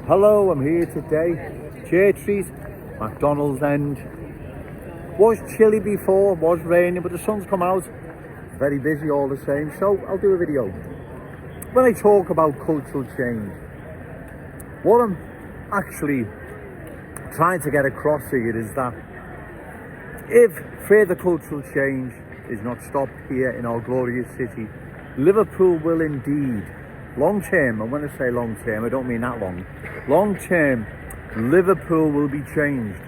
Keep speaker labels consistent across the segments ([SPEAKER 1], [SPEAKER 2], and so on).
[SPEAKER 1] Hello, I'm here today. Cherries, McDonald's End. Was chilly before, was raining, but the sun's come out. Very busy all the same, so I'll do a video. When I talk about cultural change, what I'm actually trying to get across here is that if further cultural change is not stopped here in our glorious city, Liverpool will indeed, long term, and when I say long term, I don't mean that long term, Liverpool will be changed.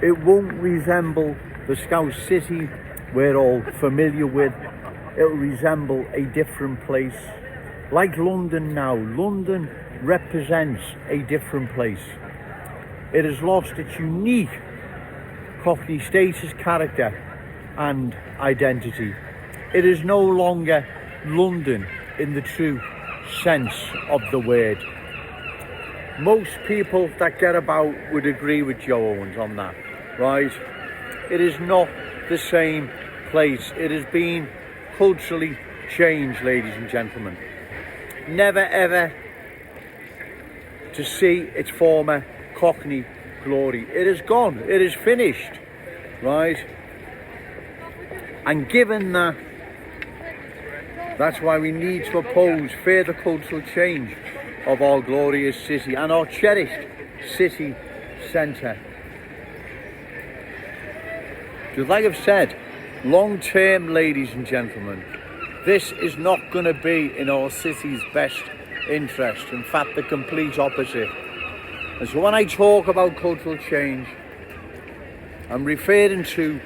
[SPEAKER 1] It won't resemble the Scouse city we're all familiar with. It'll resemble a different place. Like London now, London represents a different place. It has lost its unique Cockney status, character and identity. It is no longer London in the true sense of the word. Most people that get about would agree with Joe Owens on that, right? It is not the same place. It has been culturally changed, ladies and gentlemen. Never ever to see its former Cockney glory. It is gone. It is finished, right? And given that, that's why we need to oppose further cultural change of our glorious city and our cherished city centre. Just like I've said, long term, ladies and gentlemen, this is not going to be in our city's best interest. In fact, the complete opposite. And so when I talk about cultural change, I'm referring to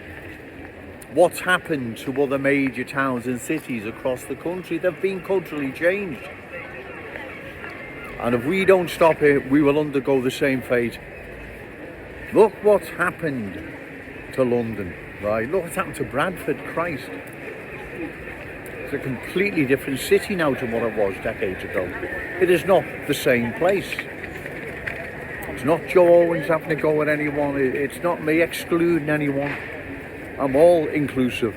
[SPEAKER 1] what's happened to other major towns and cities across the country. They've been culturally changed. And if we don't stop it, we will undergo the same fate. Look what's happened to London, right? Look what's happened to Bradford, Christ. It's a completely different city now to what it was decades ago. It is not the same place. It's not Joe Owens having to go at anyone. It's not me excluding anyone. I'm all inclusive.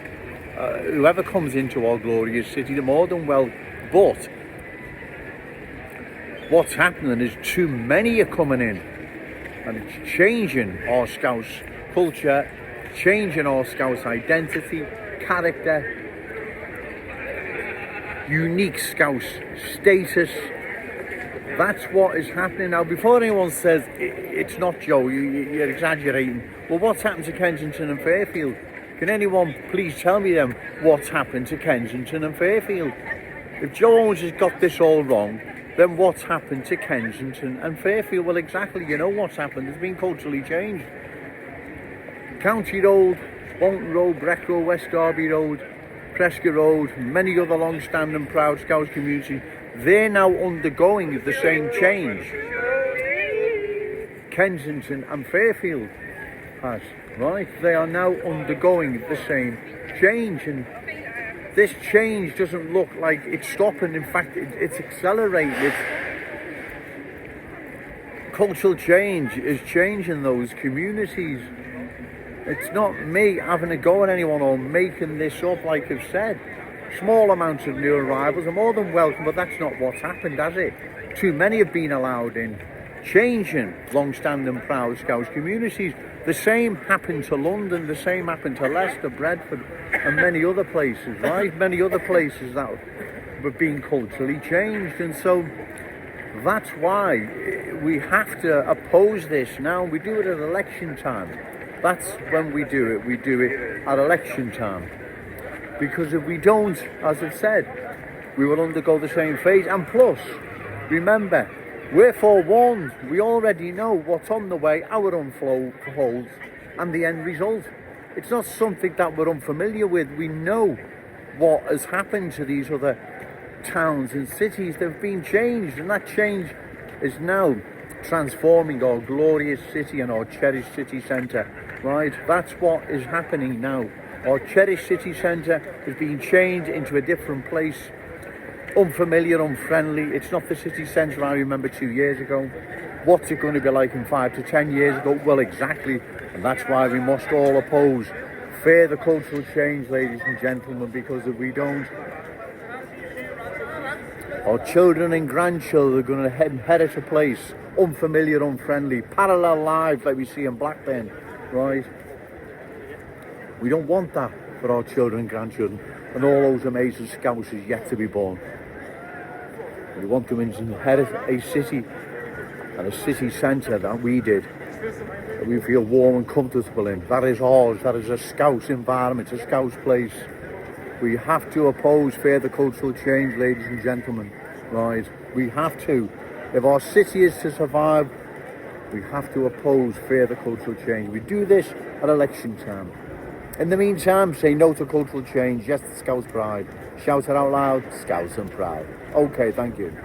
[SPEAKER 1] Whoever comes into our glorious city, they're more than well. But what's happening is too many are coming in, and it's changing our Scouse culture, changing our Scouse identity, character, unique Scouse status. That's what is happening now. Before anyone says it's not Joe, you're exaggerating. Well, what's happened to Kensington and Fairfield? Can anyone please tell me then what's happened to Kensington and Fairfield? If Joe Owens has got this all wrong, then what's happened to Kensington and Fairfield? Well, exactly, you know what's happened. It's been culturally changed. County Road, Bolton Road, Breck Road, West Derby Road, Prescott Road, many other long-standing proud Scouse communities, they're now undergoing the same change. Kensington and Fairfield has, right? They are now undergoing the same change, and this change doesn't look like it's stopping. In fact, it's accelerated. Cultural change is changing those communities. It's not me having a go at anyone or making this up, like I've said. Small amounts of new arrivals are more than welcome, but that's not what's happened, has it? Too many have been allowed in, changing long-standing proud Scouse communities. The same happened to London, the same happened to Leicester, Bradford and many other places, right? Many other places that were being culturally changed. And so that's why we have to oppose this now. We do it at election time. That's when we do it. We do it at election time. Because if we don't, as I've said, we will undergo the same fate. And plus, remember, we're forewarned. We already know what's on the way, our unfolds, and the end result. It's not something that we're unfamiliar with. We know what has happened to these other towns and cities. They've been changed, and that change is now transforming our glorious city and our cherished city centre, right? That's what is happening now. Our cherished city centre is being changed into a different place. Unfamiliar, unfriendly. It's not the city centre I remember 2 years ago. What's it going to be like in 5 to 10 years ago? Well, exactly. And that's why we must all oppose further cultural change, ladies and gentlemen, because if we don't, Our children and grandchildren are going to inherit a place unfamiliar, unfriendly, parallel lives like we see in Blackburn, right? We don't want that for our children and grandchildren and all those amazing Scousers yet to be born. We want them to inherit a city and a city centre that we did, that we feel warm and comfortable in. That is ours. That is a Scouse environment, a Scouse place. We have to oppose further cultural change, ladies and gentlemen, right? We have to. If our city is to survive, we have to oppose further cultural change. We do this at election time. In the meantime, say no to cultural change, yes to Scouse pride. Shout it out loud, Scouse and proud. Okay, thank you.